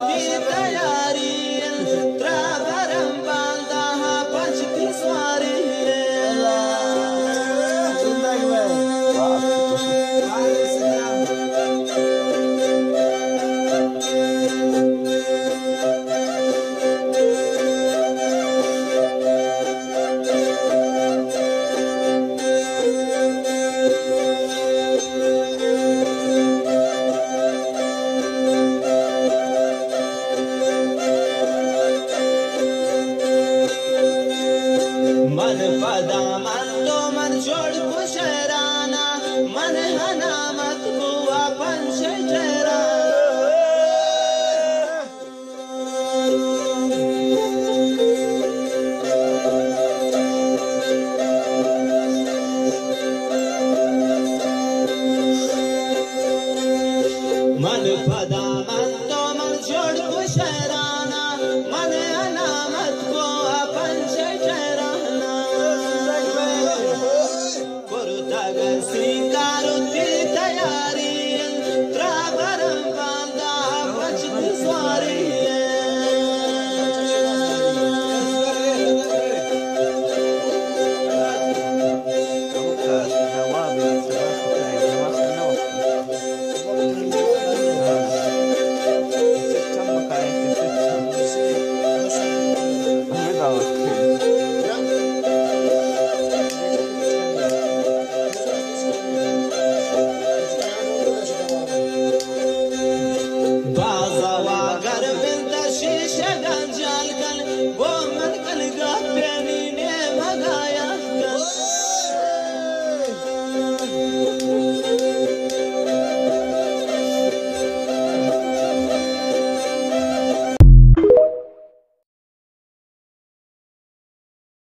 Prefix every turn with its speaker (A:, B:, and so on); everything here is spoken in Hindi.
A: तैयारी त्राबरम बांधा पंच की सवारी मन पदा मन तो मन छोड़ कुशराना मन हना मत बुआ पंच जरा मन पदा मन तो मन छोड़ कुशरा